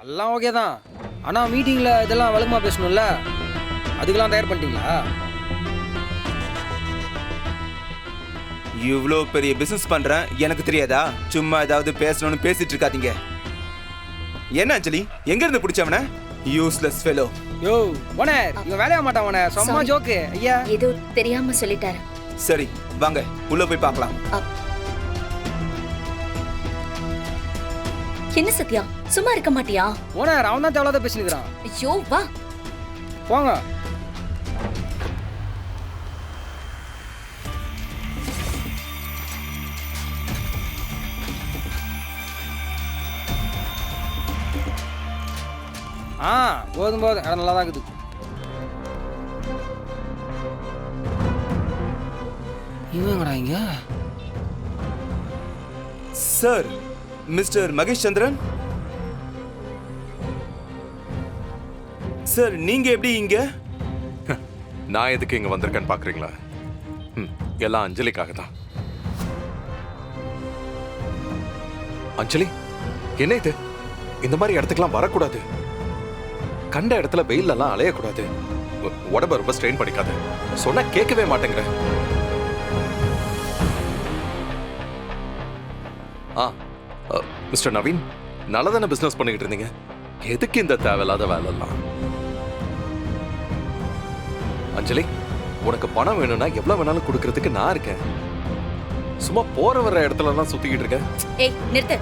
எல்லாம் ஓகே தான். ஆனால் மீட்டிங்கில் இதெல்லாம் வழக்கமாக பேசணும்ல, அதுக்கெல்லாம் தயார் பண்ணிட்டீங்களா? இவ்வளோ பெரிய பிசினஸ் பண்றேன் எனக்கு தெரியாதா? சும்மா ஏதாவது பேசணும்னு பேசிட்டு இருக்காதீங்க. என்ன அஞ்சலி, எங்க இருந்து பிடிச்சவன? Useless fellow. யோ ஓனர், இவன் வேலைய மாட்டான் ஓனர், சும்மா ஜோக்கு. ஐயா ஏதோ தெரியாம சொல்லிட்டாரு. சரி வாங்க உள்ள போய் பார்க்கலாம். என்ன சத்யா, சும்மா இருக்க மாட்டியா? ஓனர் அவன் தான் தேவையில்லாத பேசினுக்கிறான். ஐயோ வா போங்க. போதும் போதும், இடம் நல்லா தான் இருக்குது. இவங்கடா இங்க? சார், மிஸ்டர் மகேஷ் சந்திரன் சார், நீங்க எப்படி இங்க? நான் எதுக்கு இங்க வந்திருக்கேன்னு பாக்குறீங்களா? எல்லாம் அஞ்சலிக்காக தான். அஞ்சலி, என்ன இது? இந்த மாதிரி இடத்துக்குலாம் வரக்கூடாது. கண்ட இடத்துல வெயில்ல எல்லாம் அலையக்கூடாது. உடம்ப ரொம்ப ஸ்ட்ரெயின் பண்ணிக்காத. சொன்னா கேட்கவே மாட்டேங்கிற. மிஸ்டர் நவீன், நல்லதான பிசினஸ் பண்ணிக்கிட்டு இருந்தீங்க. எதுக்கு இந்த தேவையில்லாத வேலை எல்லாம்? அஞ்சலி, உனக்கு பணம் வேணும்னா எவ்வளவு வேணாலும் கொடுக்கறதுக்கு நான் இருக்கேன். சும்மா போற வர்ற இடத்துல எல்லாம் சுத்திக்கிட்டு இருக்க. ஏய் நிறுத்து.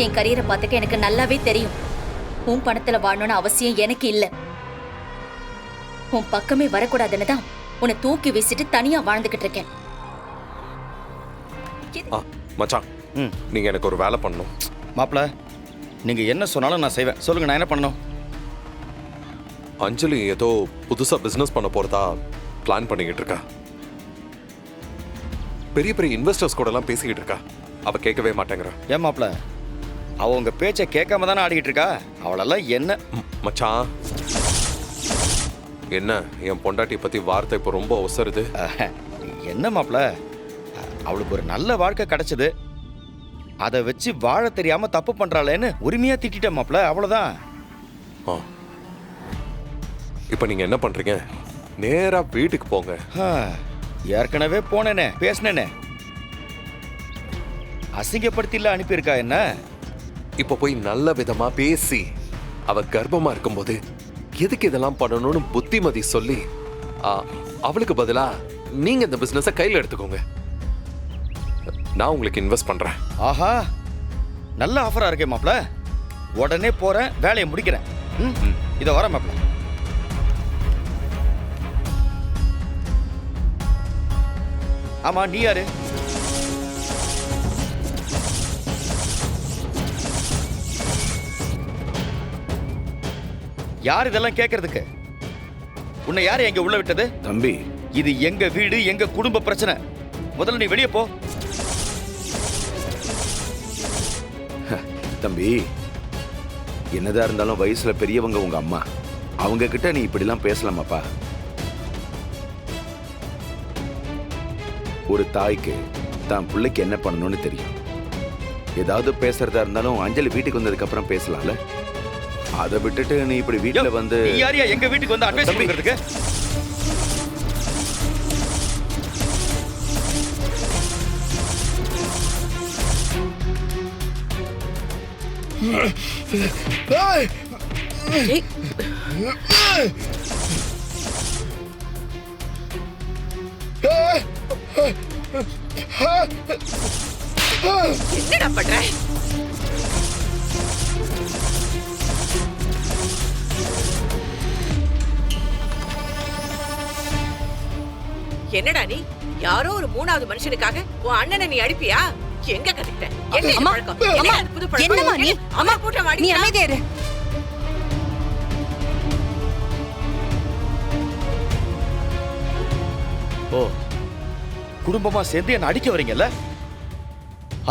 என் கரியரை பார்த்துக்க எனக்கு நல்லாவே தெரியும். உன் பணத்துல வாழணும்னு அவசியம் எனக்கு இல்ல. உன் பக்கமே வரக்கூடாதுன்னு தான் உன்னை தூக்கி வீசிட்டு தனியா வாழ்ந்துகிட்டு இருக்கேன். மச்சான், நீங்க எனக்கு ஒரு வேலை பண்ணணும். மாப்பிள, நீங்க என்ன சொன்னாலும் நான் செய்வேன். சொல்லுங்க, நான் என்ன பண்ணணும்? அஞ்சலி ஏதோ புதுசா பிசினஸ் பண்ண போறதா பிளான் பண்ணிக்கிட்டு இருக்கா. பெரிய பெரிய இன்வெஸ்டர்ஸ் கூட எல்லாம் பேசிக்கிட்டு இருக்கா. அவ கேட்கவே மாட்டேங்கிறா. ஏன் மாப்பிள, அவ உங்க பேச்சை கேட்காம தானே ஆடிக்கிட்டு இருக்கா? அவளெல்லாம் என்ன? மச்சான், என்ன என் பொண்டாட்டி பத்தி வார்த்தை இப்ப ரொம்ப ஒசருது. என்ன மாப்பிள, அவளுக்கு ஒரு நல்ல வாழ்க்கை கிடைச்சது, அதை வச்சு வாழ தெரியாம தப்பு பண்றாளேன்னு உரிமையா திட்டேன் மாப்பிள, அவ்வளவுதான். இப்ப நீங்க என்ன பண்றீங்க? நேரா வீட்டுக்கு போங்க. ஏற்கனவே போனேனே, பேசினேனே. அசிங்கப்படுத்தில அனுப்பியிருக்கா என்ன? இப்ப போய் நல்ல விதமா பேசி அவ கர்ப்பமா இருக்கும்போது எதுக்கு இதெல்லாம் பண்ணணும்னு புத்திமதி சொல்லி அவளுக்கு பதிலா நீங்க இந்த பிசினஸ கையில எடுத்துக்கோங்க. நான் உங்களுக்கு இன்வெஸ்ட் பண்றேன். ஆஹா, நல்ல ஆஃபரா இருக்கே மாப்பிள. உடனே போறேன், வேலையை முடிக்கிறேன். இத வர மாப்பிள. ஆமா, நீ யாரு? யார் இதெல்லாம் கேட்கறதுக்கு? உன்னை யாரு எங்க உள்ள விட்டது? தம்பி, இது எங்க வீடு, எங்க குடும்ப பிரச்சனை. முதல்ல நீ வெளியே போ. தம்பி, என்னதான் இருந்தாலும் வயசுல பெரியவங்க உங்க அம்மா. அவங்க கிட்ட நீ இப்படிலாம் பேசலாமாப்பா? ஒரு தாய்க்கு தான் பிள்ளைக்கு என்ன பண்ணணும்னு தெரியும். ஏதாவது பேசுறதா இருந்தாலும் அஞ்சலி வீட்டுக்கு வந்ததுக்கு அப்புறம் பேசலாம்ல. அதை விட்டுட்டு நீ இப்படி வீட்டுல வந்து யாரியா எங்க வீட்டுக்கு வந்து அட்வைஸ் பண்றதுக்கு? என்னடா பண்ற? என்னடா நீ? யாரோ ஒரு மூணாவது மனுஷனுக்காக உன் அண்ணனை நீ அடிப்பியா? எங்க கத்துக்கிட்ட? என்ன இது பழக்கம்? என்ன இது புது பழக்கம்? என்னம்மா நீ? அம்மா போட்ட வாடி. நீ அமைதியா இரு. ஓ, குடும்பமா சேர்ந்து என்ன அடிக்க வரீங்கல்ல?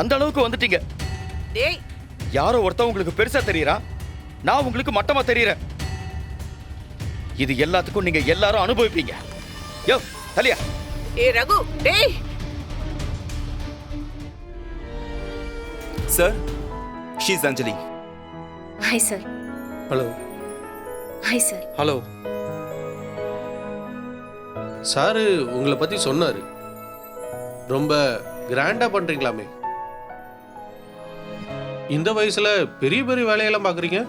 அந்த அளவுக்கு வந்துட்டீங்க. டேய், யாரோ ஒருத்தன் உங்களுக்கு பெருசா தெரியறான், நான் உங்களுக்கு மட்டமா தெரியறேன். இது எல்லாத்துக்கும் நீங்க எல்லாரும் அனுபவிப்பீங்க. யோ தலியா. ஏய் ரகு, டேய். Sir, she's Anjali. Hi sir. Hello. Hi sir. Hello. Sir உங்களை பத்தி சொன்னாரு. ரொம்ப கிராண்டா பண்றீங்களாமே. இந்த வயசுல பெரிய பெரிய வேலையெல்லாம் பாக்குறீங்க.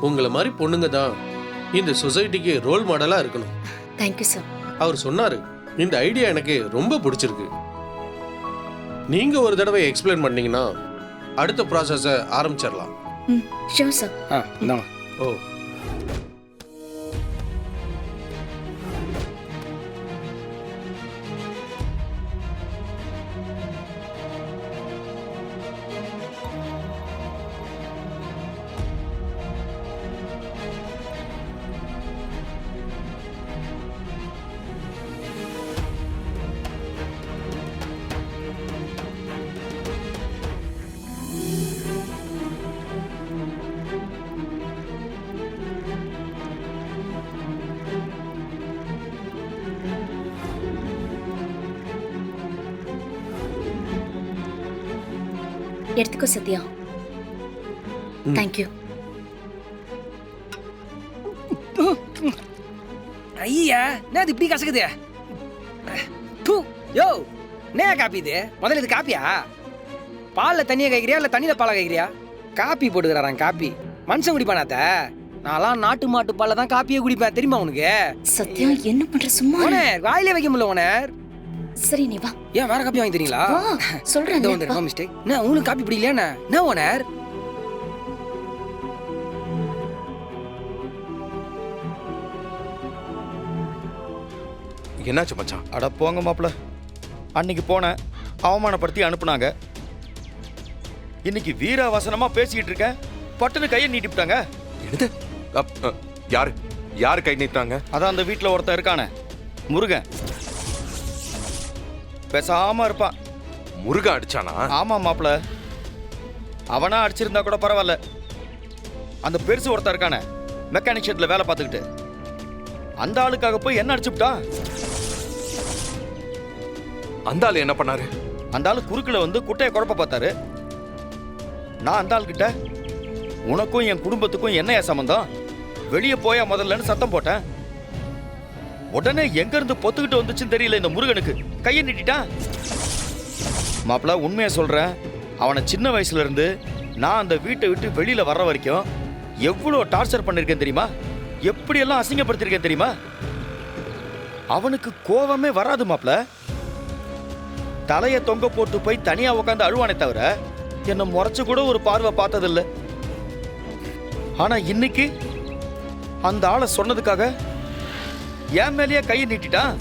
உங்களை மாதிரி பொண்ணுங்க தான் இந்த சொசைட்டிக்கு ரோல் மாடலா இருக்கணும். Thank you sir. அவர் சொன்னாரு, இந்த ஐடியா எனக்கு ரொம்ப பிடிச்சிருக்கு. நீங்க ஒரு தடவை எக்ஸ்பிளைன் பண்ணீங்கன்னா அடுத்த ப்ராசஸை ஆரம்பிச்சிடலாம். Sure sir. இந்தாங்க. ஓ, எடுத்துக்கோ சத்யா. தேங்க்யூ. ஐயா என்ன இது இப்படி கசக்குது? தூ, யோ என்ன காப்பி இது? முதல்ல இது காப்பியா? பாலில் தண்ணியை கைக்கிறியா இல்லை தண்ணியில் பாலை கைக்கிறியா? Copy போட்டுக்கிறாரான் copy. மனுஷன் குடிப்பானாத்த? நான்லாம் நாட்டு மாட்டு பாலில் தான் காப்பியே குடிப்பேன், தெரியுமா உனக்கு? சத்யா என்ன பண்ற? சும்மா ஓனர் வாயிலே வைக்க முடியல ஓனர். சரி நீ வா. ஏன் வேற காப்பி வாங்கி தரீங்களா? சொல்றேன். மிஸ்டேக். என்ன உங்களுக்கு காப்பி பிடிக்கலையா என்ன ஓனர்? என்னாச்சு மச்சான்? அட போங்க மாப்பிள. அன்னைக்கு போனேன், அவமானப்படுத்தி அனுப்புனாங்க. இன்னைக்கு வீராவசனமா பேசிக்கிட்டு இருக்கேன், பட்டுன்னு கையை நீட்டிவிட்டாங்க. என்னது? யாரு யாரு கை நீட்டாங்க? அதான் அந்த வீட்டில் ஒருத்தன் இருக்கானே, முருகன். பேசாம இருப்பான். முருகன் அடிச்சானா? ஆமா மாப்பிள. அவனா அடிச்சிருந்தா கூட பரவாயில்ல. அந்த பெருசு ஒருத்தன் இருக்கானே, மெக்கானிக் ஷெட்ல வேலை பார்த்துக்கிட்டு, அந்த ஆளுக்காக போய் என்ன அடிச்சுட்டான். அந்த ஆளு என்ன பண்ணாரு? அந்த ஆளு குறுக்கில் வந்து குட்டையை குழப்ப பார்த்தாரு. நான் அந்த ஆள்கிட்ட, உனக்கும் என் குடும்பத்துக்கும் என்னையா சம்பந்தம், வெளியே போயா முதல்லன்னு சத்தம் போட்டேன். உடனே எங்க இருந்து பொத்துக்கிட்டு வந்துச்சுன்னு தெரியல இந்த முருகனுக்கு, கையை நீட்டிட்டான். மாப்பிள உண்மையை சொல்றேன், அவனை சின்ன வயசுல இருந்து நான் அந்த வீட்டை விட்டு வெளியில வர்ற வரைக்கும் எவ்வளோ டார்ச்சர் பண்ணிருக்கேன் தெரியுமா, எப்படியெல்லாம் அசிங்கப்படுத்திருக்கேன் தெரியுமா. அவனுக்கு கோவமே வராது மாப்பிள. தலையை தொங்க போட்டு போய் தனியா உட்காந்து அழுவானே தவிர என்ன முறைச்சு கூட ஒரு பார்வை பார்த்ததில்லை. ஆனா இன்னைக்கு அந்த ஆளை சொன்னதுக்காக என் மேலேயே கையை நீட்டிட்டான்.